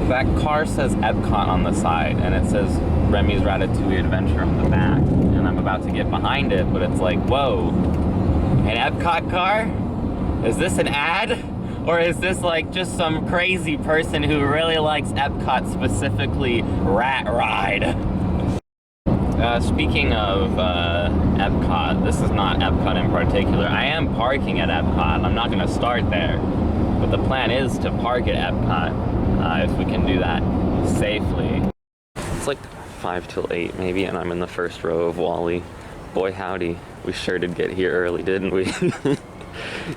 That car says EPCOT on the side, and it says Remy's Ratatouille Adventure on the back. And I'm about to get behind it, but it's like, whoa, an EPCOT car? Is this an ad? Or is this like just some crazy person who really likes EPCOT, specifically Rat Ride? Speaking of EPCOT, this is not EPCOT in particular. I am parking at EPCOT. I'm not going to start there. But the plan is to park at EPCOT, if we can do that safely. It's like 5 till 8 maybe, and I'm in the first row of Wall-E. Boy howdy, we sure did get here early, didn't we?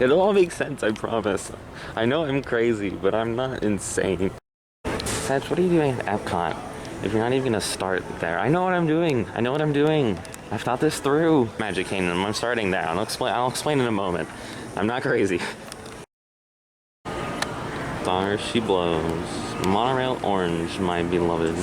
It'll all make sense, I promise. I know I'm crazy, but I'm not insane. Sedge, what are you doing at EPCOT if you're not even gonna start there? I know what I'm doing. I know what I'm doing. I've thought this through. Magic Kingdom, I'm starting there. I'll explain in a moment. I'm not crazy. Stars she blows. Monorail orange, my beloved.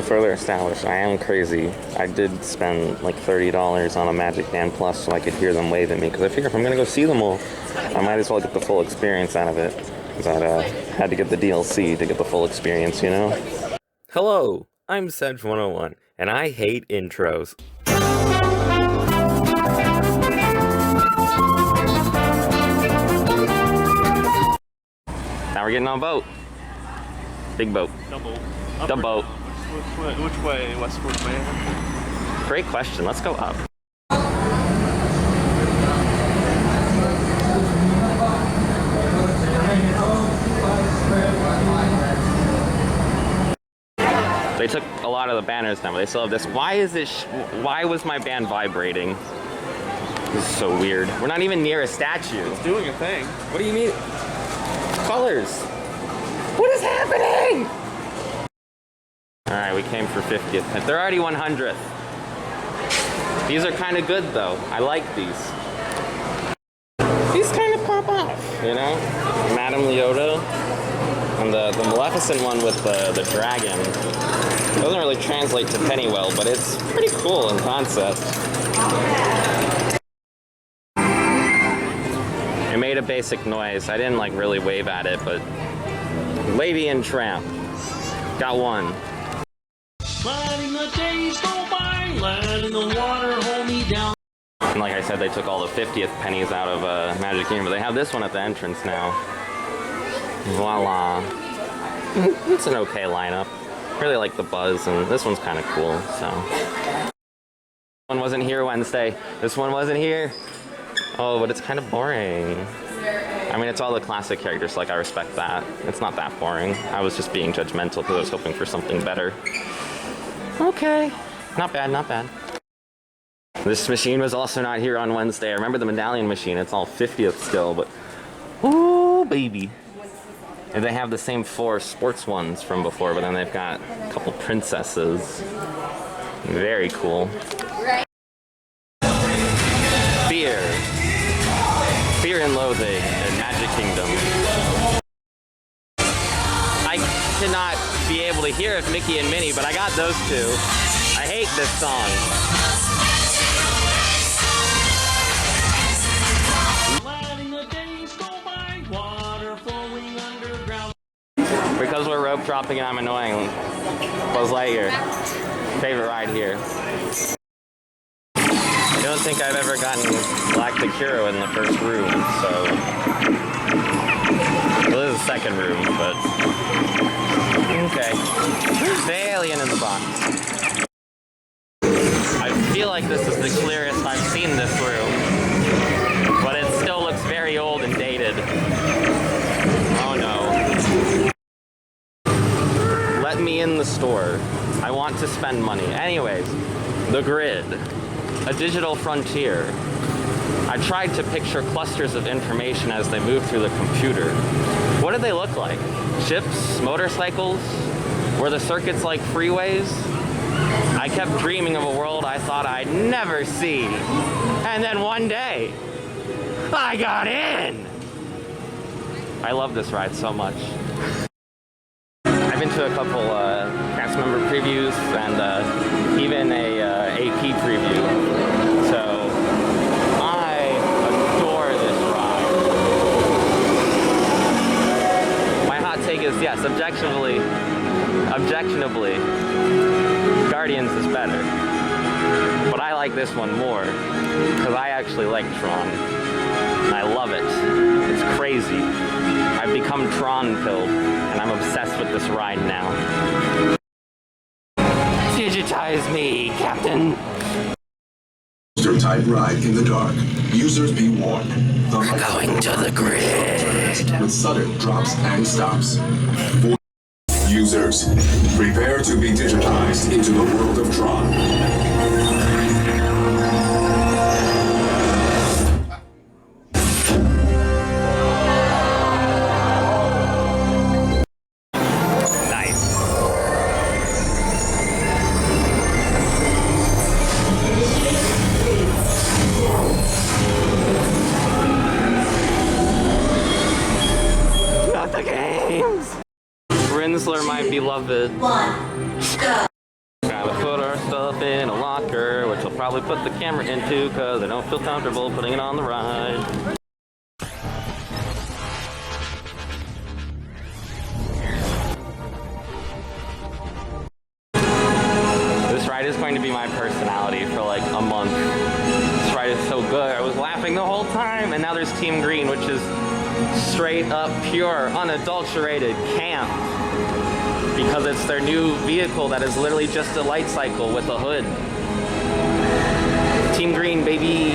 Further established, I am crazy. I did spend like $30 on a Magic Band Plus so I could hear them wave at me, because I figure if I'm gonna go see them all, I might as well get the full experience out of it. Because I had to get the DLC to get the full experience, you know? Hello, I'm Sedge101, and I hate intros. Now we're getting on a boat. Big boat. The boat. Which way? Westward way? Great question. Let's go up. They took a lot of the banners down, but they still have this. Why is this? Why was my band vibrating? This is so weird. We're not even near a statue. It's doing a thing. What do you mean? Colors. What is happening? Alright, we came for 50th. They're already 100th. These are kind of good though. I like these. These kind of pop off, you know? Madame Leota. And the Maleficent one with the dragon. It doesn't really translate to penny well, but it's pretty cool in concept. It made a basic noise. I didn't like really wave at it, but Lady and Tramp. Got one. Letting the days go by, letting the water hold me down. And like I said, they took all the 50th pennies out of Magic Kingdom, but they have this one at the entrance now. Voila. It's an okay lineup. Really like the buzz, and this one's kind of cool, so. This one wasn't here Wednesday. This one wasn't here. Oh, but it's kind of boring. I mean, it's all the classic characters, so like I respect that. It's not that boring. I was just being judgmental because I was hoping for something better. Okay. Not bad, not bad. This machine was also not here on Wednesday. I remember the medallion machine. It's all 50th still, but... Ooh, baby. And they have the same 4 sports ones from before, but then they've got a couple princesses. Very cool. Fear. Fear and loathing in Magic Kingdom. I cannot be able to hear if Mickey and Minnie, but I got those two. I hate this song. Letting the days go by, water flowing underground. Because we're rope dropping and I'm annoying. Buzz Lightyear. Favorite ride here. I don't think I've ever gotten Galactic Hero in the first room, so... Well, this is the second room, but... Okay. Where's the alien in the box? I feel like this is the clearest I've seen this room, but it still looks very old and dated. Oh no. Let me in the store. I want to spend money. Anyways, the grid. A digital frontier. I tried to picture clusters of information as they move through the computer. What did they look like? Ships? Motorcycles? Were the circuits like freeways? I kept dreaming of a world I thought I'd never see. And then one day, I got in! I love this ride so much. I've been to a couple cast member previews and even a AP preview. So I adore this ride. My hot take is yes, objectionably, Guardians is better. But I like this one more because I actually like TRON. And I love it. It's crazy. I've become TRON-pilled, and I'm obsessed with this ride now. Digitize me, Captain! Type ride in the dark. Users be warned. We're going to the grid! With sudden drops and stops. Users, prepare to be digitized into the world of TRON. My beloved. Gotta put our stuff in a locker, which I'll probably put the camera into because I don't feel comfortable putting it on the ride. This ride is going to be my personality for like a month. This ride is so good. I was laughing the whole time, and now there's Team Green, which is straight up pure, unadulterated camp. Because it's their new vehicle that is literally just a light cycle with a hood. Team Green, baby!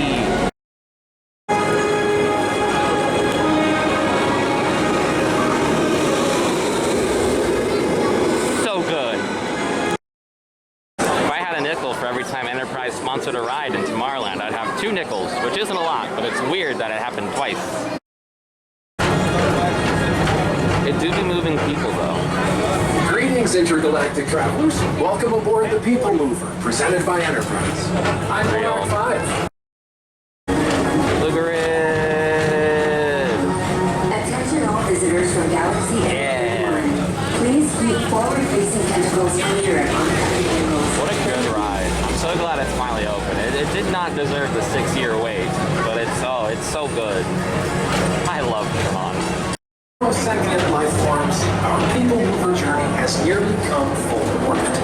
So good. If I had a nickel for every time Enterprise sponsored a ride in Tomorrowland, I'd have 2 nickels, which isn't a lot, but it's weird that it happened twice. It do be moving people though. Greetings, intergalactic travelers. Welcome aboard the Peoplemover, presented by Enterprise. I'm Monarch 5. The grid! Attention all visitors from Galaxy A1. Please keep forward-facing tentacles clear and oncoming angles. What a good ride. I'm so glad it's finally open. It did not deserve the 6-year wait, but it's so good. I love TRON. Sentient life forms, our Peoplemover journey has nearly come full point.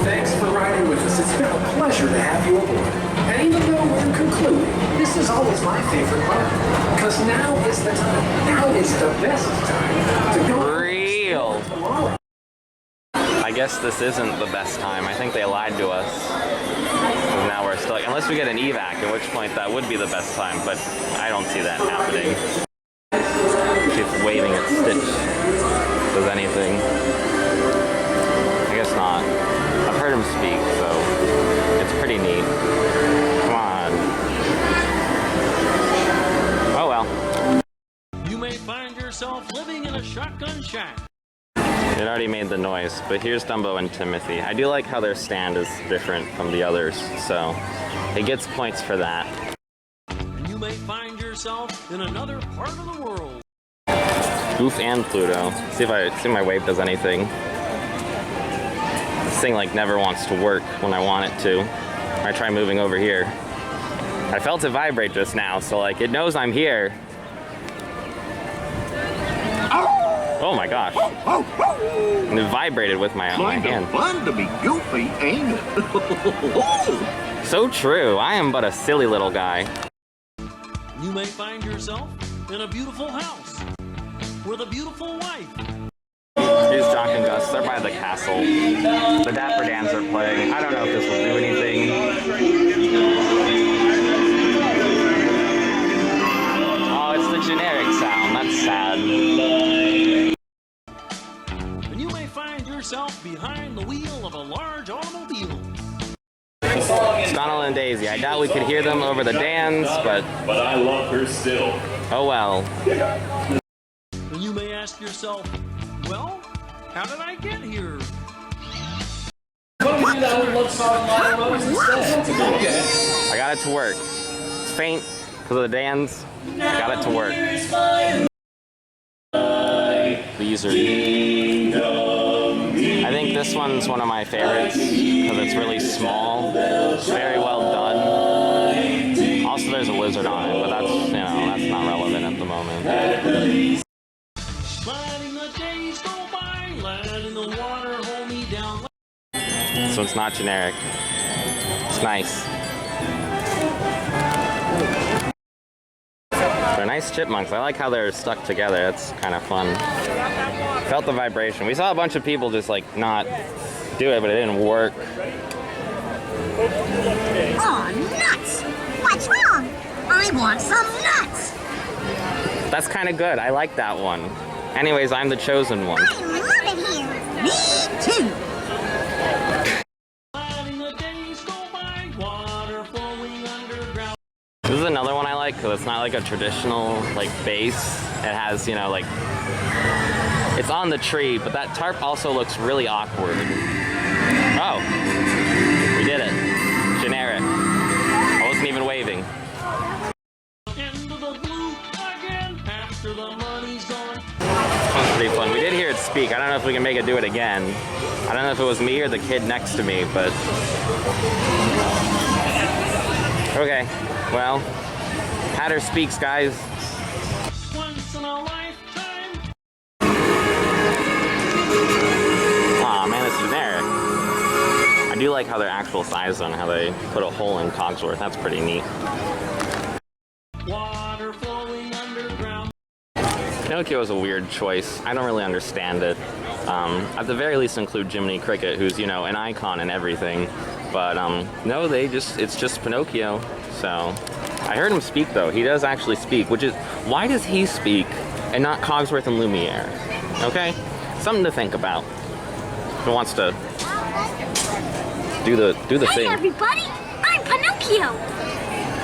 Thanks for riding with us. It's been a pleasure to have you aboard. And even though we're concluding, this is always my favorite part. Because now is the time. Now is the best time to go. Real. I guess this isn't the best time. I think they lied to us. Because now we're stuck. Unless we get an evac, at which point that would be the best time. But I don't see that happening. She's waving at Stitch. Does anything? I guess not. I've heard him speak, so it's pretty neat. Come on. Oh well. You may find yourself living in a shotgun shack. It already made the noise, but here's Dumbo and Timothy. I do like how their stand is different from the others, so it gets points for that. And you may find yourself in another part of the world. Goof and Pluto. See if my wave does anything. This thing like never wants to work when I want it to. I try moving over here. I felt it vibrate just now, so like it knows I'm here. Oh my gosh. And it vibrated with my hand. Fun to be goofy, ain't it? So true. I am but a silly little guy. You may find yourself in a beautiful house with a beautiful wife. Here's Jock and Gus. They're by the castle. The Dapper Dans are playing. I don't know if this will do anything. Oh, it's the generic sound. That's sad. And you may find yourself behind the wheel of a large automobile. It's Donald and Daisy. I doubt we could hear them over the Dans, but I love her still. oh well. And you may ask yourself, well, how did I get here? Why don't we do that with Love Song Line Rose instead? Okay. I got it to work. It's faint because of the Dans. I got it to work. These are... I think this one's one of my favorites because it's really small, very well done. Also, there's a lizard on it, but that's, you know, that's not relevant at the moment. Letting the days go by, letting the water hold me down. This one's not generic. It's nice. They're nice chipmunks. I like how they're stuck together. That's kind of fun. Felt the vibration. We saw a bunch of people just like not do it, but it didn't work. Aw, nuts! What's wrong? I want some nuts! That's kind of good. I like that one. Anyways, I'm the chosen one. I love it here! Me too! Letting the days go by, water flowing underground. This is another one I like because it's not like a traditional like base. It has, you know, like it's on the tree, but that tarp also looks really awkward. Oh, we did it. Generic. I wasn't even waving. Into the blue again after the money's gone. That was pretty fun. We did hear it speak. I don't know if we can make it do it again. I don't know if it was me or the kid next to me, but okay. Well, Hatter speaks, guys. Once in a lifetime. Aw, man, it's generic. I do like how they're actual size on how they put a hole in Cogsworth. That's pretty neat. Water flowing underground. Pinocchio is a weird choice. I don't really understand it. At the very least include Jiminy Cricket, who's, you know, an icon and everything. But no, it's just Pinocchio. So I heard him speak though. He does actually speak, which is, why does he speak and not Cogsworth and Lumiere? Okay? Something to think about. Who wants to do the Hey thing? everybody! I'm Pinocchio!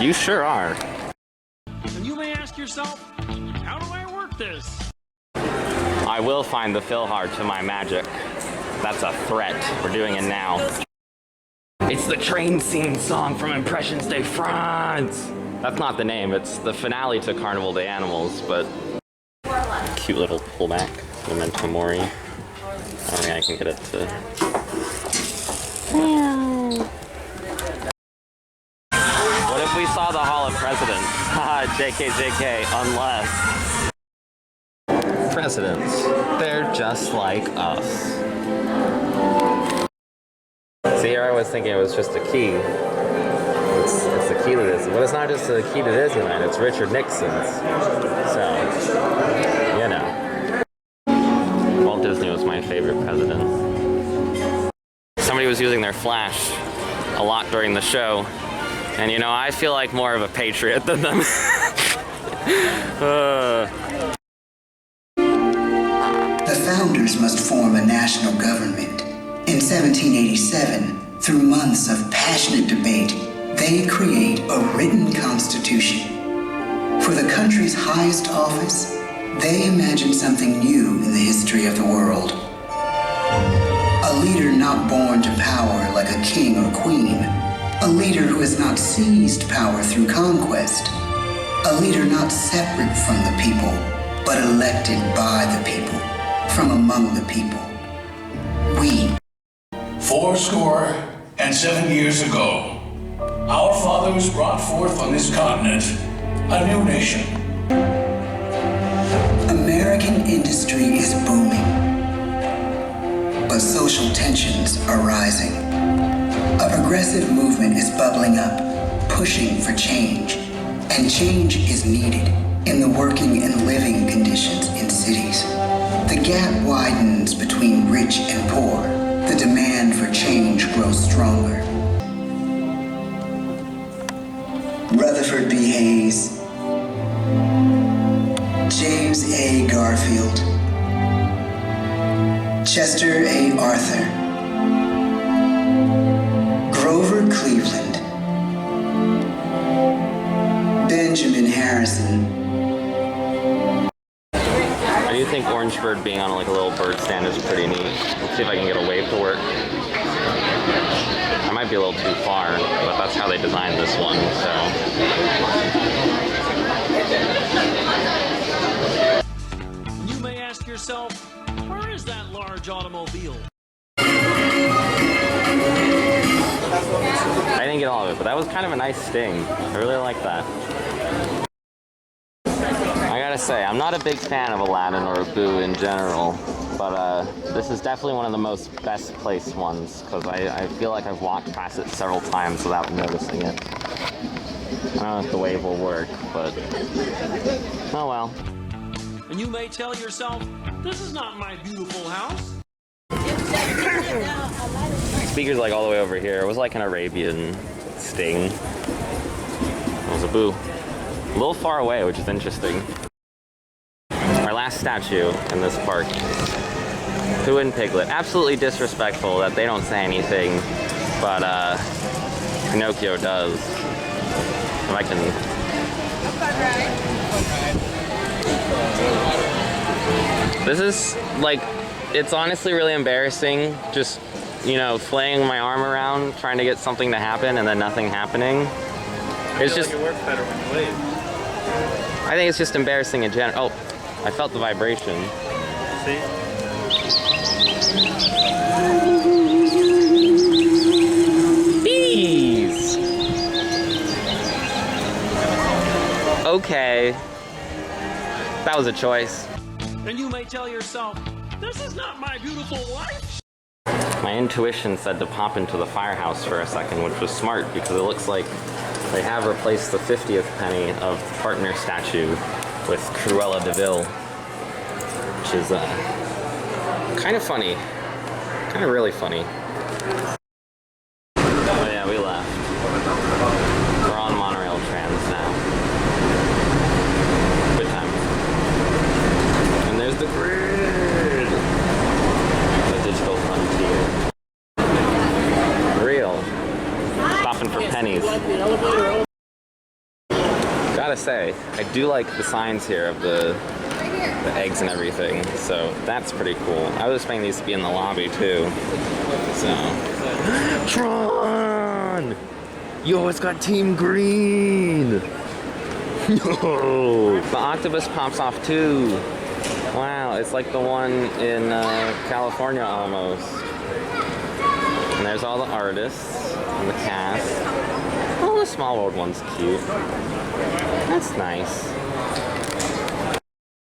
You sure are. And you may ask yourself, how do I work this? I will find the Philhar to my magic. That's a threat. We're doing it now. It's the train scene song from Impressions de France. That's not the name. It's the finale to Carnival de Animals, but cute little pullback. Memento Mori. I don't think I can get it to... What if we saw the Hall of Presidents? Haha, JK, unless... Presidents, they're just like us. See, here I was thinking it was just a key. It's the key to this. But it's not just the key to Disneyland, it's Richard Nixon's. So, you know. Walt Disney was my favorite president. Somebody was using their flash a lot during the show. And you know, I feel like more of a patriot than them. The founders must form a national government. In 1787, through months of passionate debate, they create a written constitution. For the country's highest office, they imagine something new in the history of the world. A leader not born to power like a king or queen. A leader who has not seized power through conquest. A leader not separate from the people, but elected by the people, from among the people. We 407 years ago, our fathers brought forth on this continent a new nation. American industry is booming, but social tensions are rising. A progressive movement is bubbling up, pushing for change, and change is needed in the working and living conditions in cities. The gap widens between rich and poor. The demand for change grows stronger. Rutherford B. Hayes, James A. Garfield, Chester A. Arthur, Grover Cleveland, Benjamin Harrison. I do think Orangeburg being on like a little bird stand is pretty neat. Let's see if I can get a wave to work. I might be a little too far, but that's how they designed this one, so. You may ask yourself, where is that large automobile? I didn't get all of it, but that was kind of a nice sting. I really like that. I gotta say, I'm not a big fan of Aladdin or Boo in general, but this is definitely one of the most best placed ones, because I feel like I've walked past it several times without noticing it. I don't know if the wave will work, but oh well. And you may tell yourself, this is not my beautiful house. Speaker's like all the way over here. It was like an Arabian sting. It was a Boo. A little far away, which is interesting. Our last statue in this park. Pooh and Piglet. Absolutely disrespectful that they don't say anything, but Pinocchio does. If I can... This is, like, it's honestly really embarrassing, just, you know, flailing my arm around, trying to get something to happen, and then nothing happening. It's just... Like it works better when you wave. I think it's just embarrassing in general. Oh, I felt the vibration. See? Bees! Okay. That was a choice. And you may tell yourself, this is not my beautiful wife. My intuition said to pop into the firehouse for a second, which was smart because it looks like they have replaced the 50th penny of the partner statue with Cruella de Vil, which is kind of funny. Kind of really funny. Oh yeah, we left. We're on Monorail trams now. Good time. And there's the grid! The digital frontier. Real. Stopping for pennies. Gotta say, I do like the signs here of the eggs and everything, so that's pretty cool. I was expecting these to be in the lobby too. So, TRON! Yo, it's got Team Green! No! The octopus pops off too. Wow, it's like the one in California almost. And there's all the artists and the cast. Oh, the Small World one's cute. That's nice.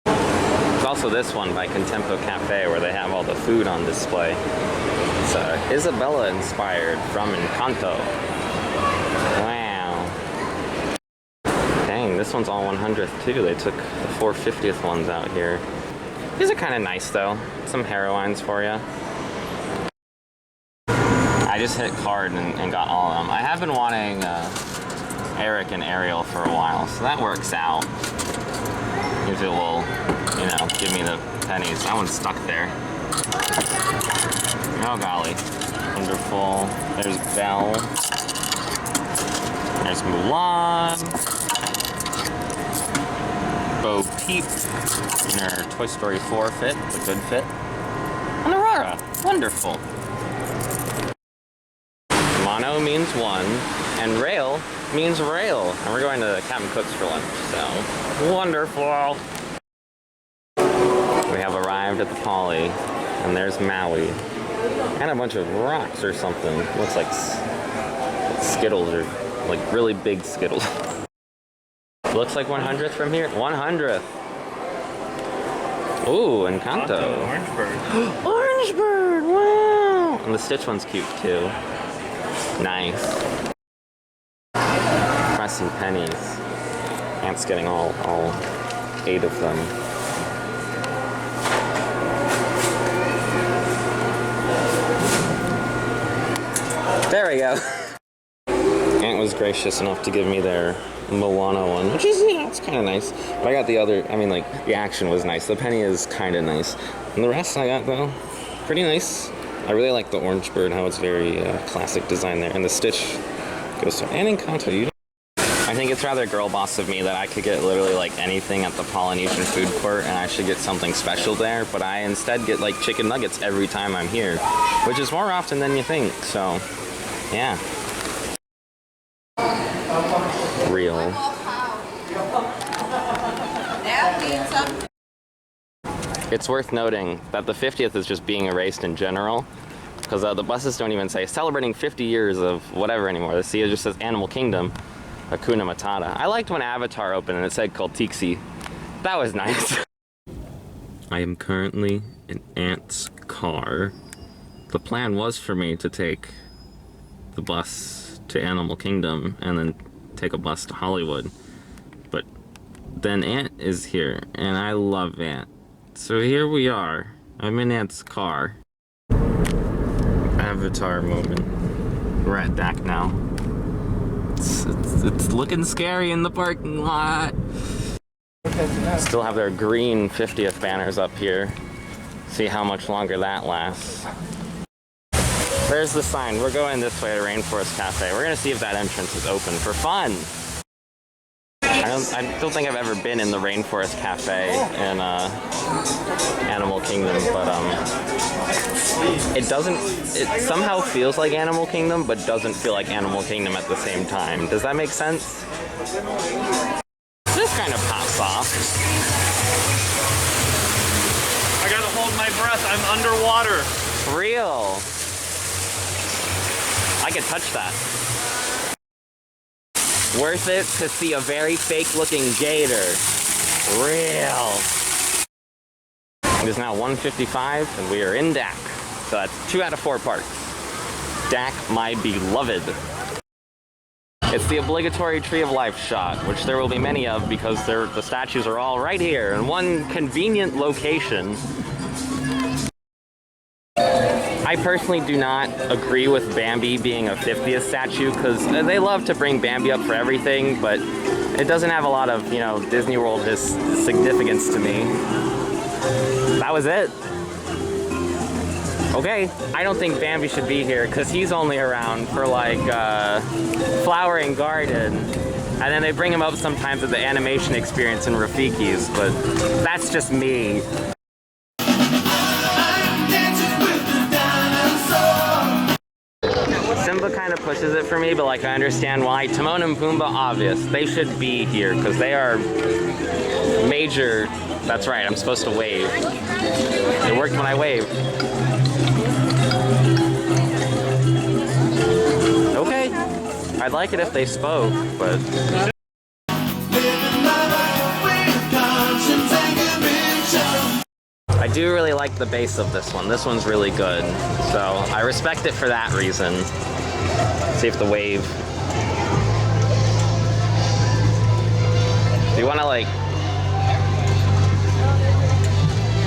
There's also this one by Contempo Cafe where they have all the food on display. It's Isabella inspired from Encanto. Wow. Dang, this one's all 100th too. They took the 450th ones out here. These are kind of nice though. Some Heroines for you. I just hit card and got all of them. I have been wanting Eric and Ariel for a while, so that works out. Usually it will, you know, give me the pennies. That one's stuck there. Oh golly. Wonderful. There's Belle. There's Mulan. Bo Peep in her Toy Story 4 fit, the good fit. And Aurora. Wonderful. Mono means one, and rail means rail. And we're going to Captain Cook's for lunch, so wonderful. We have arrived at the Poly, and there's Maui. And a bunch of rocks or something. Looks like Skittles or like really big Skittles. Looks like 100th from here. 100th. Ooh, Encanto. Orange bird. Orange bird, wow! And the Stitch one's cute too. Nice. Pressing pennies. Ant's getting all 8 of them. There we go. Ant was gracious enough to give me their Moana one, which is, you know, it's kind of nice. But I got the other, I mean, like, the action was nice. The penny is kind of nice. And the rest I got, though, pretty nice. I really like the orange bird, how it's very classic design there. And the Stitch goes to, and Encanto, you I think it's rather girl boss of me that I could get literally like anything at the Polynesian food court and I should get something special there, but I instead get like chicken nuggets every time I'm here, which is more often than you think, so yeah. Real. It's worth noting that the 50th is just being erased in general, because the buses don't even say celebrating 50 years of whatever anymore. The sea just says Animal Kingdom. Hakuna Matata. I liked when Avatar opened and it said Kultixi. That was nice. I am currently in Ant's car. The plan was for me to take the bus to Animal Kingdom and then take a bus to Hollywood. But then Ant is here and I love Ant. So here we are. I'm in Ant's car. Avatar moment. We're at DAC now. It's looking scary in the parking lot. Still have their green 50th banners up here. See how much longer that lasts. There's the sign. We're going this way to Rainforest Cafe. We're gonna see if that entrance is open for fun. I don't think I've ever been in the Rainforest Cafe in Animal Kingdom, but it somehow feels like Animal Kingdom, but doesn't feel like Animal Kingdom at the same time. Does that make sense? This kind of pops off. I gotta hold my breath, I'm underwater. Real. I could touch that. Worth it to see a very fake-looking gator. Real. It is now 1:55, and we are in DAC. So that's 2 out of 4 parks. DAC, my beloved. It's the obligatory Tree of Life shot, which there will be many of because the statues are all right here in one convenient location. I personally do not agree with Bambi being a 50th statue because they love to bring Bambi up for everything, but it doesn't have a lot of, you know, Disney World significance to me. That was it. Okay, I don't think Bambi should be here because he's only around for like Flowering Garden, and then they bring him up sometimes at the animation experience in Rafiki's, but that's just me. Simba kind of pushes it for me, but like I understand why. Timon and Pumbaa, obvious. They should be here because they are major. That's right, I'm supposed to wave. It worked when I waved. Okay, I'd like it if they spoke, but... I do really like the base of this one. This one's really good. So I respect it for that reason. See if the wave... Do you want to like...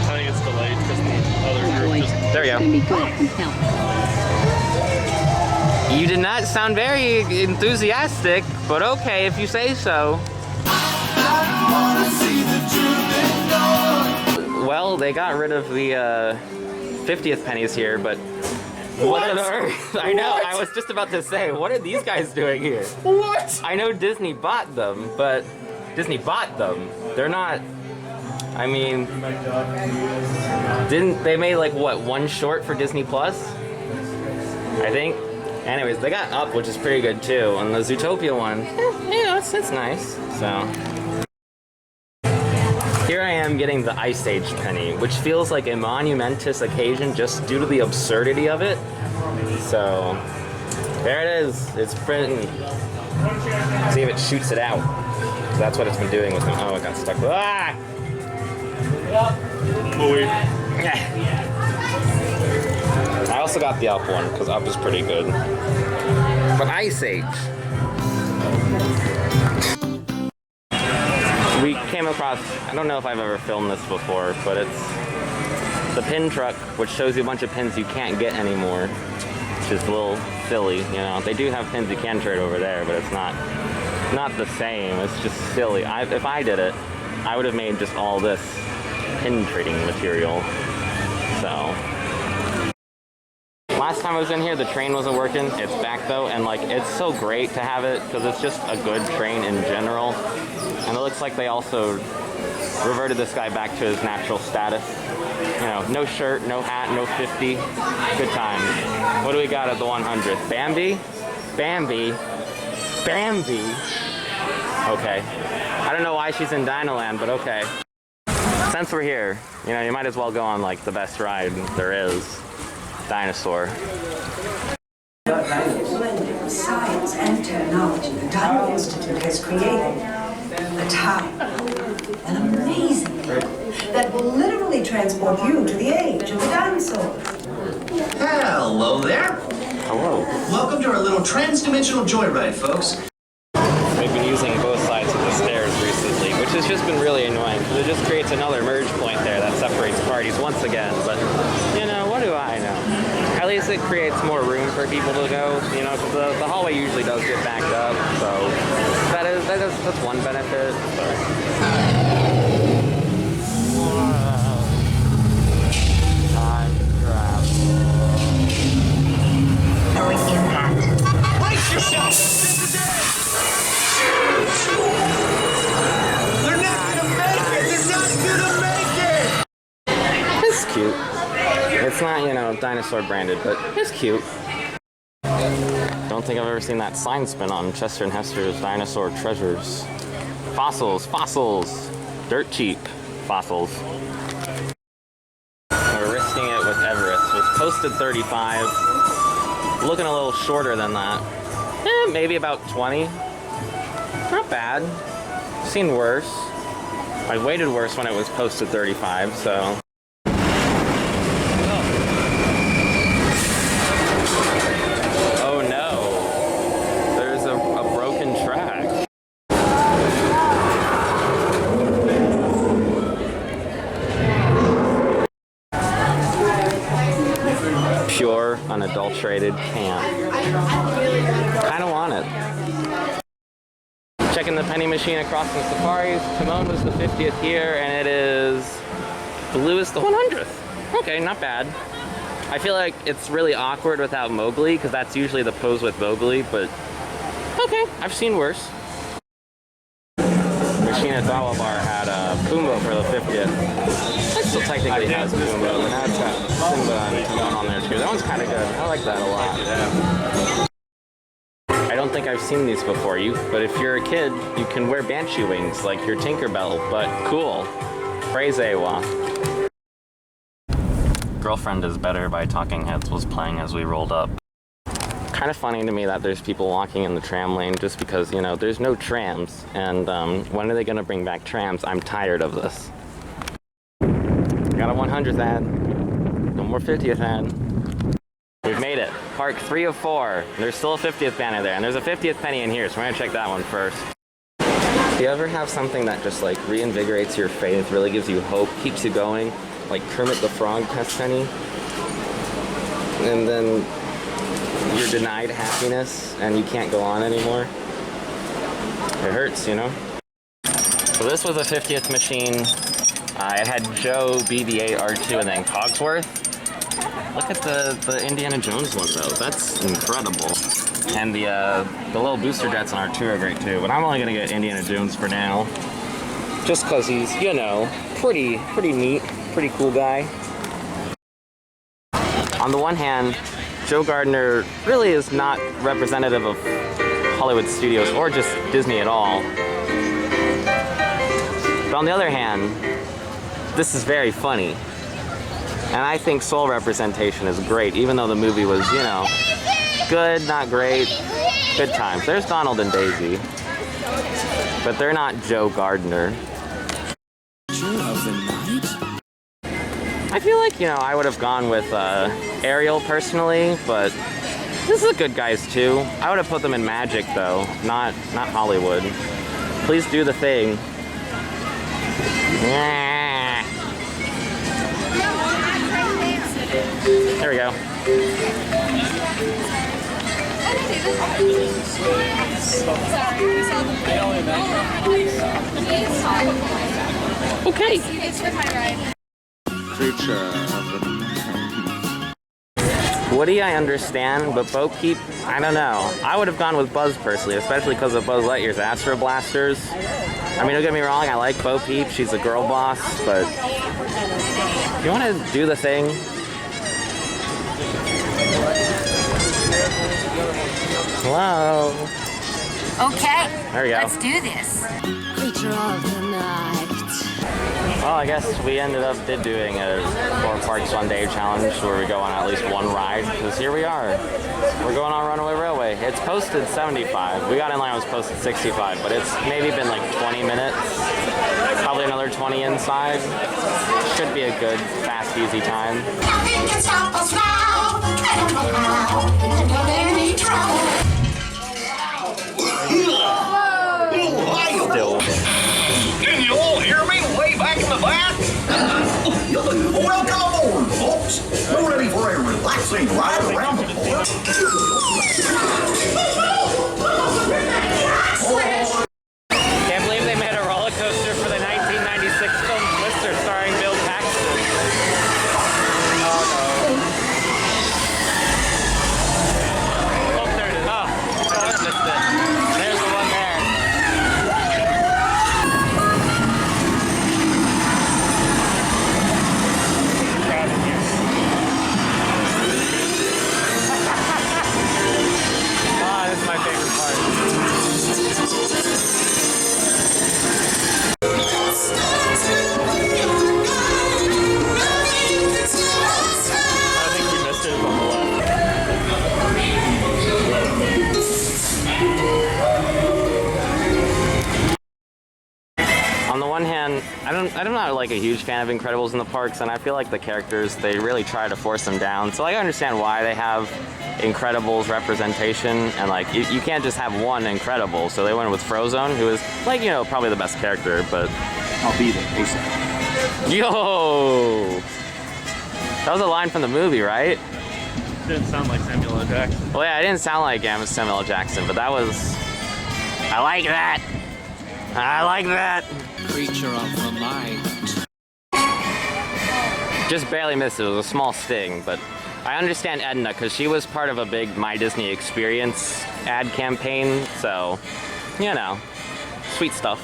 I think it's delayed because the other group just... There we go. You did not sound very enthusiastic, but okay if you say so. Well, they got rid of the 50th pennies here, but what on earth? I know, I was just about to say, what are these guys doing here? What? I know Disney bought them, but Disney bought them. They're not, I mean, didn't they made like what, one short for Disney Plus? I think. Anyways, they got Up, which is pretty good too, and the Zootopia one, you know, it's nice. So here I am getting the Ice Age penny, which feels like a monumentous occasion just due to the absurdity of it. So, there it is. It's printing. See if it shoots it out. That's what it's been doing with me. Oh, it got stuck. Ah! I also got the Up one, because Up is pretty good. But Ice Age. We came across, I don't know if I've ever filmed this before, but it's the pin truck, which shows you a bunch of pins you can't get anymore, which is a little silly, you know. They do have pins you can trade over there, but it's not the same. It's just silly. If I did it, I would have made just all this pin trading material. So last time I was in here, the train wasn't working. It's back though, and like it's so great to have it because it's just a good train in general. And it looks like they also reverted this guy back to his natural status. You know, no shirt, no hat, no 50. Good times. What do we got at the 100th? Bambi? Bambi? Bambi? Okay. I don't know why she's in Dinoland, but okay. Since we're here, you know, you might as well go on like the best ride there is. Dinosaur. Blending science and technology, the Dino Institute has created a time, an amazing thing that will literally transport you to the age of the dinosaurs. Hello there. Hello. Welcome to our little trans-dimensional joyride, folks. They've been using both sides of the stairs recently, which has just been really annoying because it just creates another merge point there that separates parties once again. But, you know, what do I know? At least it creates more room for people to go, you know, because the hallway usually does get backed up, so that's one benefit. But. Time travel. Knowing impact. Brace yourself! They're not gonna make it! They're not gonna make it! It's cute. It's not, you know, dinosaur branded, but it's cute. Don't think I've ever seen that sign spin on Chester and Hester's Dinosaur Treasures. Fossils, fossils. Dirt cheap fossils. We're risking it with Everest. Was posted 35. Looking a little shorter than that. Maybe about 20. Not bad. Seen worse. I waited worse when it was posted 35, so. Oh no. There's a broken track. Pure, unadulterated camp. Kinda want it. Checking the penny machine across the safaris. Timon was the 50th here, and it is Blue is the 100th. Okay, not bad. I feel like it's really awkward without Mowgli, because that's usually the pose with Mowgli, but okay, I've seen worse. Machine at Dawabar had Pumbaa for the 50th. It still technically has Pumbaa, but now it's got Simba and Timon on there too. That one's kind of good. I like that a lot. I don't think I've seen these before, but if you're a kid, you can wear Banshee wings like your Tinkerbell, but cool. Praise Awa. Girlfriend is Better by Talking Heads was playing as we rolled up. Kind of funny to me that there's people walking in the tram lane just because, you know, there's no trams, and when are they going to bring back trams? I'm tired of this. Got a 100th ad. No more 50th ad. We've made it. Park 3 of 4. There's still a 50th banner there, and there's a 50th penny in here, so we're gonna check that one first. Do you ever have something that just like reinvigorates your faith, really gives you hope, keeps you going? Like Kermit the Frog test penny? And then you're denied happiness and you can't go on anymore? It hurts, you know? So this was a 50th machine. It had Joe, BB-8, R2, and then Cogsworth. Look at the Indiana Jones one though. That's incredible. And the little booster jets on R2 are great too. But I'm only gonna get Indiana Jones for now, just cause he's, you know, pretty neat, pretty cool guy. On the one hand, Joe Gardner really is not representative of Hollywood studios or just Disney at all. But on the other hand, this is very funny. And I think soul representation is great, even though the movie was, you know, good, not great, good times. There's Donald and Daisy, but they're not Joe Gardner. I feel like, you know, I would have gone with Ariel personally, but this is a good guys too. I would have put them in Magic though, not Hollywood. Please do the thing. There we go. Okay. Woody, I understand, but Bo Peep, I don't know. I would have gone with Buzz personally, especially because of Buzz Lightyear's Astro Blasters. I mean, don't get me wrong, I like Bo Peep, she's a girl boss, but you want to do the thing? Hello? Okay. There we go. Let's do this. Creature of the night. Well, I guess we ended up doing a 4 parks 1 day challenge where we go on at least one ride, because here we are. We're going on Runaway Railway. It's posted 75. We got in line, it was posted 65, but it's maybe been like 20 minutes. Probably another 20 inside. Should be a good, fast, easy time. Nothing can stop us now. I don't know how. Under any trouble. Still. Can you all hear me way back in the back? Welcome aboard, folks. We're ready for a relaxing ride around the port. Can't believe they made a roller coaster for the 1996 film Twister starring Bill Paxton. Oh no. Oh, there it is. Oh, I missed it. There's the one there. Ah, this is my favorite part. I think we missed it on the left. On the one hand, I'm not like a huge fan of Incredibles in the parks, and I feel like the characters, they really try to force them down. So I understand why they have Incredibles representation, and like you can't just have one Incredible. So they went with Frozone, who is like, you know, probably the best character, but I'll be there ASAP. yo, that was a line from the movie, right? Didn't sound like Samuel L. Jackson. Well, yeah, I didn't sound like Samuel L. Jackson, but that was. I like that. I like that. Creature of the night. Just barely missed it. It was a small sting, but I understand Edna because she was part of a big My Disney Experience ad campaign, so, you know, sweet stuff.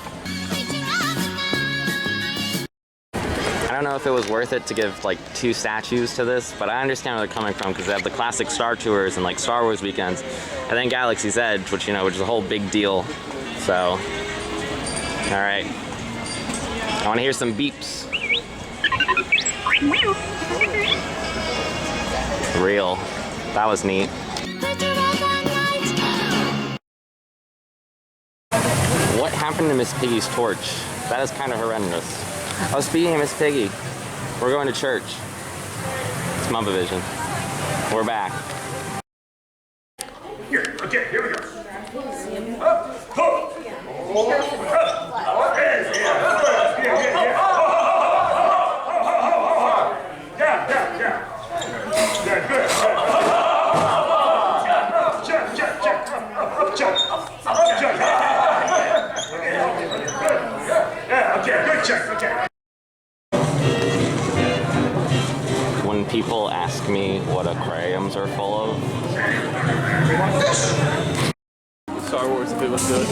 I don't know if it was worth it to give like 2 statues to this, but I understand where they're coming from because they have the classic Star Tours and like Star Wars weekends, and then Galaxy's Edge, which, you know, which is a whole big deal. So, all right. I want to hear some beeps. Real. That was neat. What happened to Miss Piggy's torch? That is kind of horrendous. Oh, speaking of Miss Piggy, we're going to church. It's Muppet Vision. We're back. Here, okay, here we go. When people ask me what aquariums are full of, Star Wars, if it was good.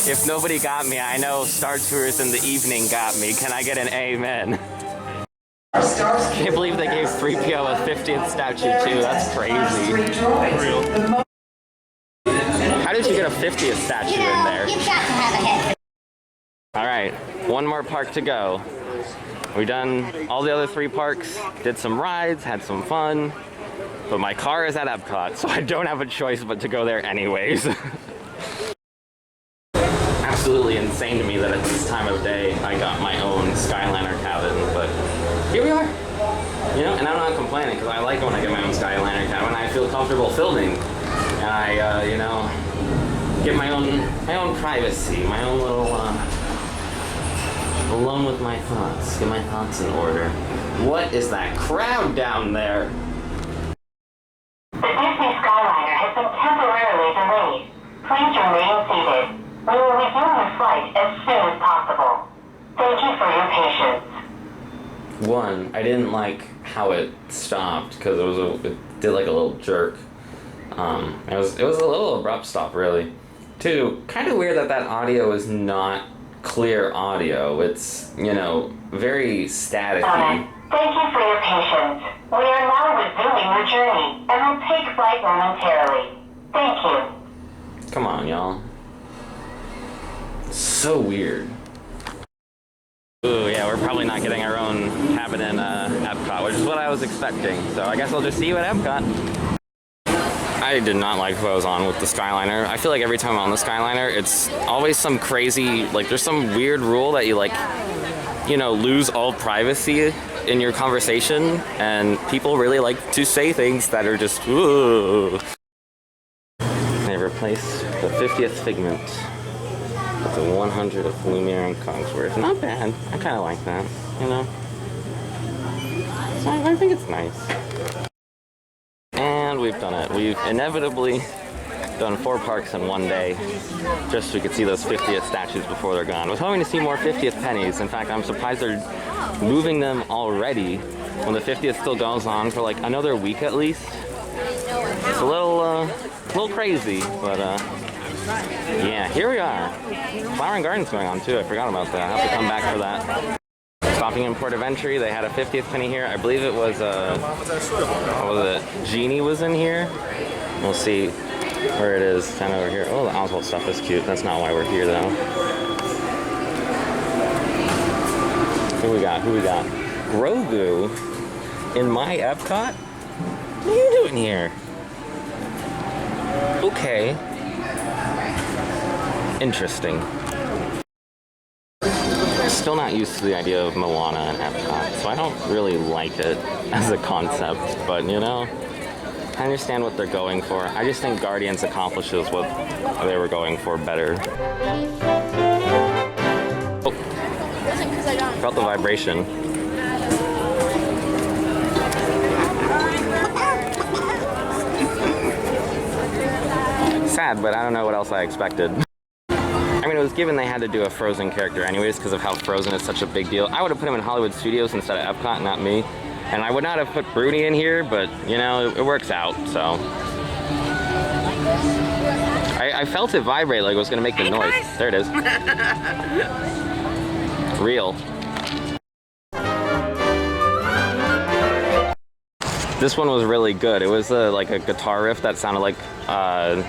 if nobody got me, I know Star Tours in the evening got me. Can I get an amen? Can't believe they gave 3PO a 50th statue too. That's crazy. Real. How did you get a 50th statue in there? You've got to have a head. All right, one more park to go. We've done all the other 3 parks, did some rides, had some fun, but my car is at Epcot, so I don't have a choice but to go there anyways. Absolutely insane to me that at this time of day I got my own Skyliner cabin, but here we are. You know, and I'm not complaining because I like when I get my own Skyliner cabin. I feel comfortable filming, and I, you know, get my own privacy, my own little alone with my thoughts. Get my thoughts in order. What is that crowd down there? The Disney Skyliner has been temporarily delayed. Please remain seated. We will resume your flight as soon as possible. Thank you for your patience. 1, I didn't like how it stopped because it did like a little jerk. It was a little abrupt stop, really. 2, kind of weird that audio is not clear audio. It's, you know, very staticky. Thank you for your patience. We are now resuming your journey and will take flight momentarily. Thank you. Come on, y'all. So weird. Ooh, yeah, we're probably not getting our own cabin in Epcot, which is what I was expecting. So I guess I'll just see you at Epcot. I did not like who I was on with the Skyliner. I feel like every time I'm on the Skyliner, it's always some crazy, like there's some weird rule that you like, you know, lose all privacy in your conversation, and people really like to say things that are just, ooh. They replaced the 50th Figment with the 100 of Lumiere and Cogsworth. Not bad. I kind of like that, you know? So I think it's nice. And we've done it. We've inevitably done 4 parks in one day, just so we could see those 50th statues before they're gone. I was hoping to see more 50th pennies. In fact, I'm surprised they're moving them already when the 50th still goes on for like another week at least. It's a little crazy, but yeah, here we are. Flower and Garden's going on too. I forgot about that. I have to come back for that. Stopping in Port of Entry, they had a 50th penny here. I believe it was what was it? Genie was in here. We'll see where it is. Kind of over here. Oh, the Oswald stuff is cute. That's not why we're here though. Who we got? Who we got? Grogu in my Epcot? What are you doing here? Okay. Interesting. Still not used to the idea of Moana and Epcot, so I don't really like it as a concept, but you know, I understand what they're going for. I just think Guardians accomplishes what they were going for better. Oh, felt the vibration. Sad, but I don't know what else I expected. I mean, it was given they had to do a Frozen character anyways because of how Frozen is such a big deal. I would have put him in Hollywood Studios instead of Epcot, not me. And I would not have put Bruni in here, but, you know, it works out, so. I felt it vibrate like it was going to make the noise. There it is. Real. This one was really good. It was like a guitar riff that sounded like I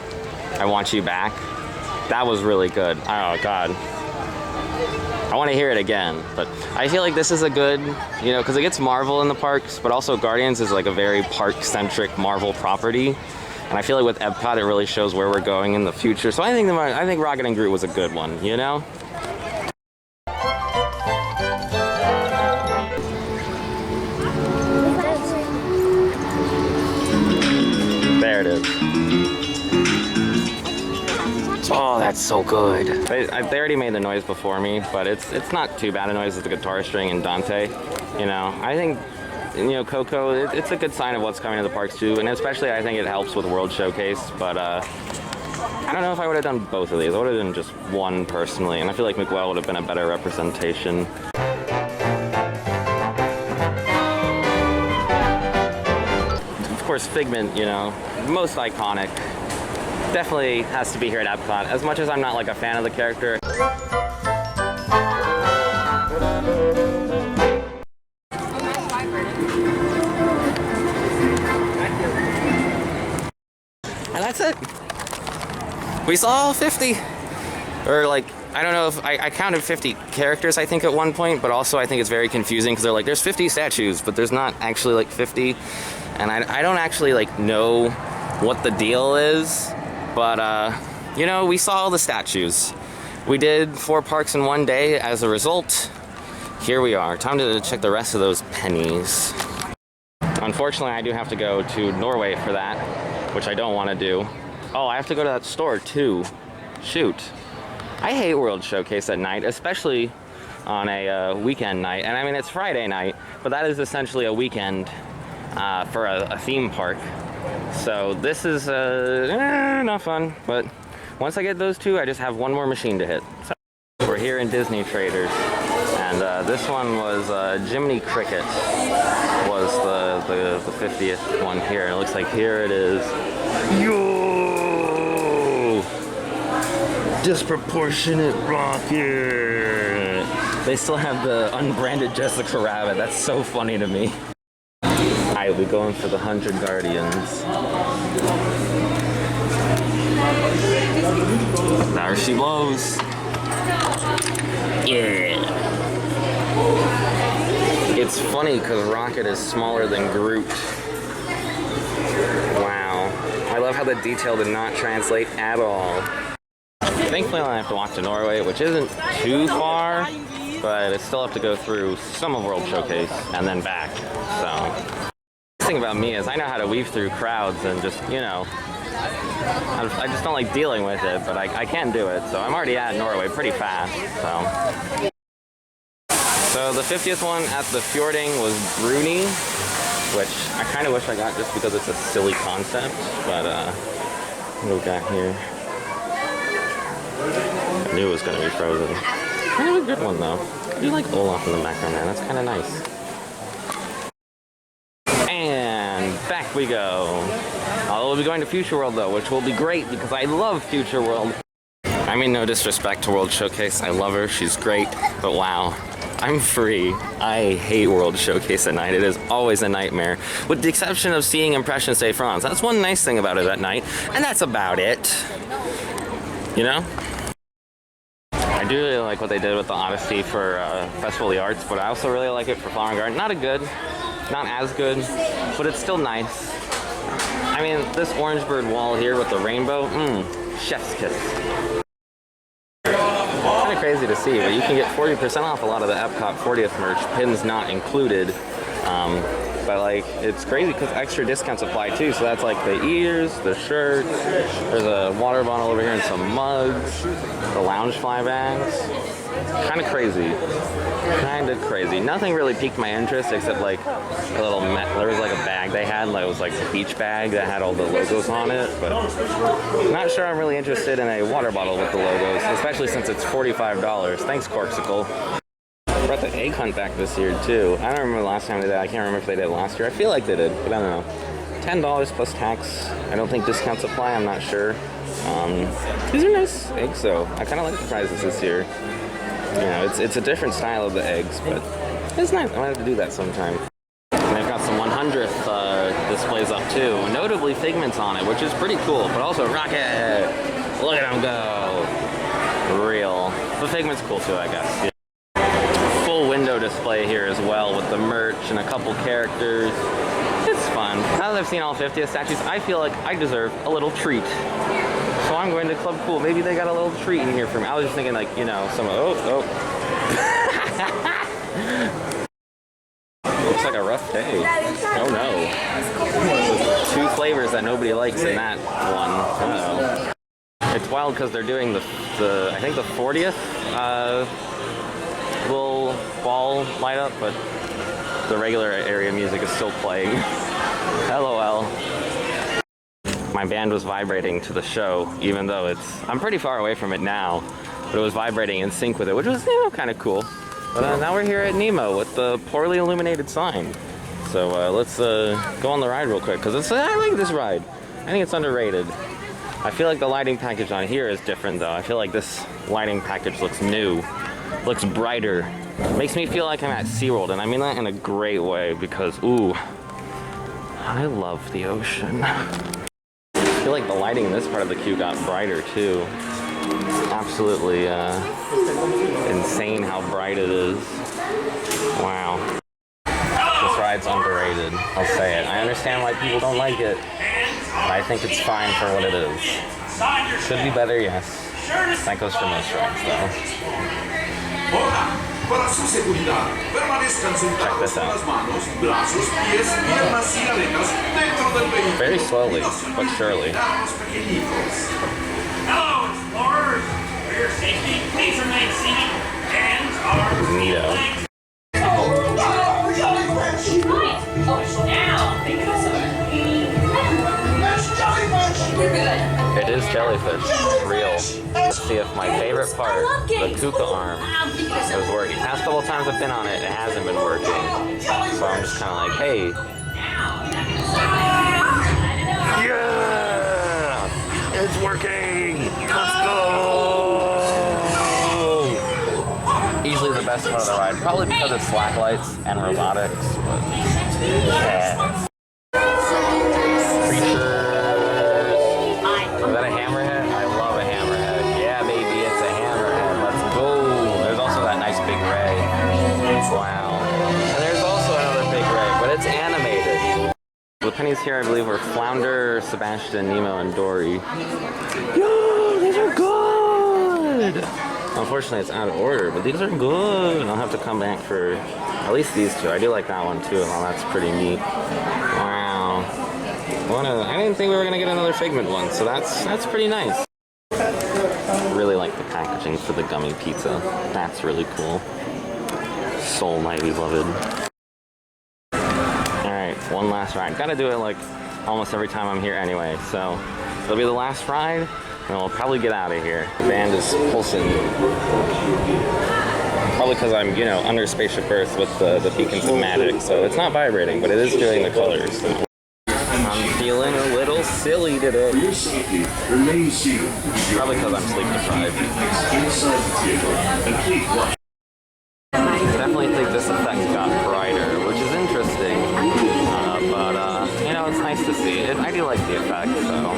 Want You Back. That was really good. Oh, God. I want to hear it again, but I feel like this is a good, you know, because it gets Marvel in the parks, but also Guardians is like a very park-centric Marvel property, and I feel like with Epcot it really shows where we're going in the future. So I think Rocket and Groot was a good one, you know? There it is. Oh, that's so good. They already made the noise before me, but it's not too bad a noise as the guitar string and Dante. You know, I think, you know, Coco, it's a good sign of what's coming to the parks too, and especially I think it helps with World Showcase, but I don't know if I would have done both of these. I would have done just one personally, and I feel like Miguel would have been a better representation. Of course, Figment, you know, most iconic. Definitely has to be here at Epcot. As much as I'm not like a fan of the character. And that's it. We saw all 50. Or like I don't know if I counted 50 characters, I think, at one point, but also I think it's very confusing because they're like, there's 50 statues, but there's not actually like 50. And I don't actually like know what the deal is, but you know, we saw all the statues. We did 4 parks in one day. As a result, here we are. Time to check the rest of those pennies. Unfortunately, I do have to go to Norway for that, which I don't want to do. Oh, I have to go to that store too. Shoot. I hate World Showcase at night, especially on a weekend night. And I mean, it's Friday night, but that is essentially a weekend for a theme park. So this is not fun, but once I get those 2, I just have one more machine to hit. So we're here in Disney Traders, and this one was Jiminy Cricket was the 50th one here. It looks like here it is. Yo! Disproportionate rocket! They still have the unbranded Jessica Rabbit. That's so funny to me. Alright, we're going for the 100 Guardians. There she blows. Yeah. It's funny because Rocket is smaller than Groot. Wow. I love how the detail did not translate at all. Thankfully, I have to walk to Norway, which isn't too far, but I still have to go through some of World Showcase and then back. So, the thing about me is I know how to weave through crowds and just, you know, I just don't like dealing with it, but I can do it. So I'm already at Norway pretty fast. So the 50th one at the Fjording was Bruni, which I kind of wish I got just because it's a silly concept. But what do we got here? I knew it was going to be Frozen. Kind of a good one, though. I do like Olaf in the background there. That's kind of nice. And back we go. We'll be going to Future World, though, which will be great because I love Future World. I mean, no disrespect to World Showcase. I love her. She's great. But wow, I'm free. I hate World Showcase at night. It is always a nightmare. With the exception of seeing Impressions de France. That's one nice thing about it at night. And that's about it. You know? I do really like what they did with the Odyssey for Festival of the Arts, but I also really like it for Flower and Garden. Not as good, but it's still nice. I mean, this orange bird wall here with the rainbow, chef's kiss. Kind of crazy to see, but you can get 40% off a lot of the EPCOT 40th merch, pins not included. But like, it's crazy because extra discounts apply too. So that's like the ears, the shirts, there's a water bottle over here and some mugs, the lounge fly bags. Kind of crazy. Kind of crazy. Nothing really piqued my interest except like a little, there was like a bag they had, like it was like a beach bag that had all the logos on it, but not sure I'm really interested in a water bottle with the logos, especially since it's $45. Thanks, Corksicle. Brought the egg hunt back this year too. I don't remember the last time they did. I can't remember if they did last year. I feel like they did, but I don't know. $10 plus tax. I don't think discounts apply. I'm not sure. These are nice eggs though. I kind of like the prizes this year. You know, it's a different style of the eggs, but it's nice. I might have to do that sometime. And they've got some 100th displays up too. Notably Figment's on it, which is pretty cool. But also Rocket. Look at him go. Real. But Figment's cool too, I guess. Yeah. Full window display here as well with the merch and a couple characters. It's fun. Now that I've seen all 50th statues, I feel like I deserve a little treat. So I'm going to Club Cool. Maybe they got a little treat in here for me. I was just thinking like, you know, some Looks like a rough day. Oh no. There's 2 flavors that nobody likes in that one. Uh-oh. It's wild because they're doing the I think the 40th little ball light up, but the regular area music is still playing. LOL. My band was vibrating to the show, even though I'm pretty far away from it now, but it was vibrating in sync with it, which was, you know, kind of cool. But now we're here at Nemo with the poorly illuminated sign. So let's go on the ride real quick, because I like this ride. I think it's underrated. I feel like the lighting package on here is different though. I feel like this lighting package looks new, looks brighter. Makes me feel like I'm at SeaWorld, and I mean that in a great way because, ooh, I love the ocean. I feel like the lighting in this part of the queue got brighter too. Absolutely insane how bright it is. Wow. This ride's underrated. I'll say it. I understand why people don't like it, but I think it's fine for what it is. Could be better, yes. That goes for most rides, though. Check this out. Very slowly, but surely. Hello, explorers! For your safety, please remain seated. Hands are Neato. It is jellyfish. Real. Let's see if my favorite part, the Kuka arm, is working. Past couple times I've been on it, it hasn't been working. So I'm just kind of like, hey. Yeah! It's working! Let's go! Easily the best part of the ride. Probably because it's slack lights and robotics, but yeah. Wow. And there's also another big ray, but it's animated. The pennies here, I believe, were Flounder, Sebastian, Nemo, and Dory. Yo, these are good! Unfortunately, it's out of order, but these are good. I'll have to come back for at least these two. I do like that one, too. Well, that's pretty neat. Wow. I didn't think we were going to get another Figment one, so that's pretty nice. Really like the packaging for the gummy pizza. That's really cool. Soul my beloved. Alright, one last ride. Gotta do it like almost every time I'm here anyway, so it'll be the last ride, and we'll probably get out of here. The band is pulsing. Probably because I'm, you know, under Spaceship Earth with the beacons of magic, so it's not vibrating, but it is doing the colors. So. I'm feeling a little silly today. Probably because I'm sleep deprived. Definitely think this effect got brighter, which is interesting, but you know, it's nice to see. I do like the effect, so.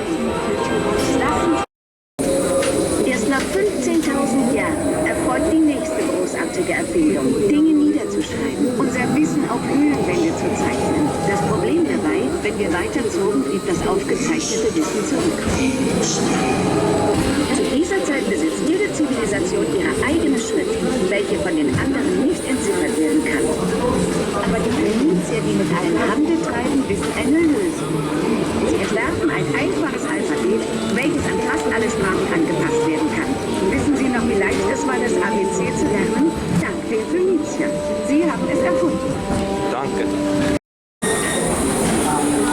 Erst nach 15.000 Jahren erfolgt die nächste großartige Erfindung, Dinge niederzuschreiben, unser Wissen auf Höhenwände zu zeichnen. Das Problem dabei, wenn wir weiterzogen, blieb das aufgezeichnete Wissen zurück. Zu dieser Zeit besitzt jede Zivilisation ihre eigene Schrift, welche von den anderen nicht entziffert werden kann. Aber die Phönicier, die mit einem Handel treiben, wissen eine Lösung. Sie entwerfen ein einfaches Alphabet, welches an fast alle Sprachen angepasst werden kann. Wissen Sie noch, wie leicht es war, das ABC zu lernen? Dank den Phöniciern. Sie haben es erfunden. Danke.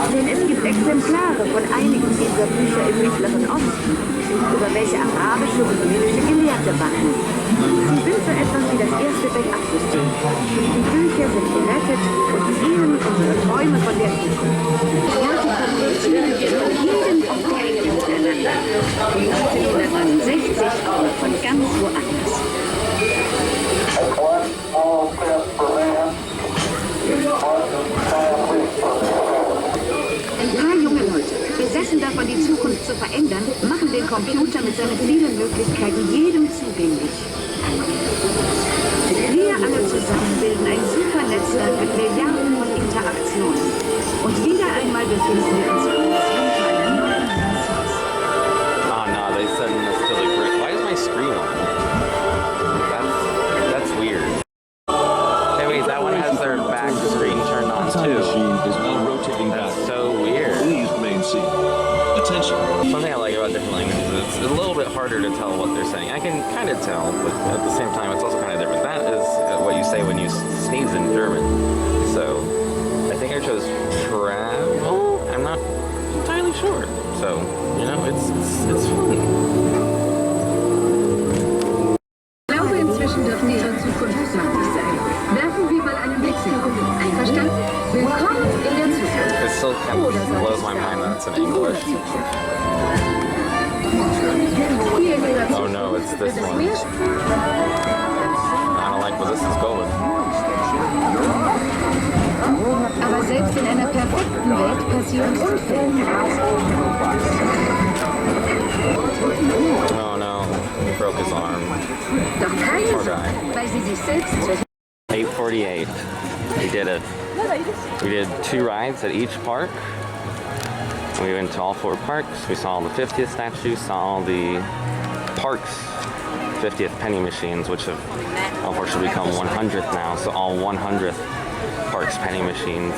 Denn es gibt Exemplare von einigen dieser Bücher im Mittleren Osten, über welche arabische und jüdische Gelehrte wachen. Sie sind so etwas wie das erste Backup-System. Die Bücher sind gerettet und ihnen unsere Träume von der Zukunft. Heute kommunizieren wir mit jedem Objekt miteinander. 1969 aber von ganz woanders. Ein paar junge Leute, besessen davon, die Zukunft zu verändern, machen den Computer mit seinen vielen Möglichkeiten jedem zugänglich. Wir alle zusammen bilden ein Supernetzwerk mit Milliarden von Interaktionen. Und wieder einmal befinden wir uns kurz hinter einer neuen Renaissance. Oh no, they sending us to the grid. Why is my screen on? That's weird. Hey wait, that one has their back screen turned on too. That's so weird. Please remain seated. Attention. Something I like about different languages is it's a little bit harder to tell what they're saying. I can kind of tell, but at the same time it's also kind of different. That is what you say when you sneeze in German. So I think I chose travel. I'm not entirely sure. So, you know, it's fun. Ich glaube, inzwischen dürfen Ihre Zukunft fertig sein. Werfen wir mal einen Blick zurück. Einverstanden? Willkommen in der Zukunft. It still kind of blows my mind that it's in English. Oh no, it's this one. I don't like where this is going. Aber selbst in einer perfekten Welt passieren Unfälle. Oh no. Doch keine Sorge, weil sie sich selbst zur 8:48. We did it. We did 2 rides at each park. We went to all 4 parks. We saw the 50th statue, saw all the parks 50th penny machines, which have unfortunately become 100th now. So all 100th parks penny machines.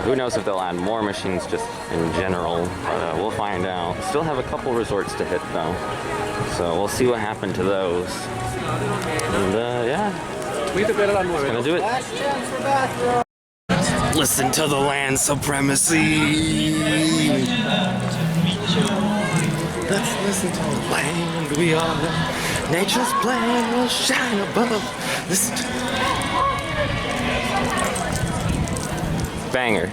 Who knows if they'll add more machines just in general, but we'll find out. Still have a couple resorts to hit though, so we'll see what happened to those. And yeah, it's gonna do it. Listen to the land supremacy. Let's listen to the land we are. Nature's plan will shine above. Listen to banger.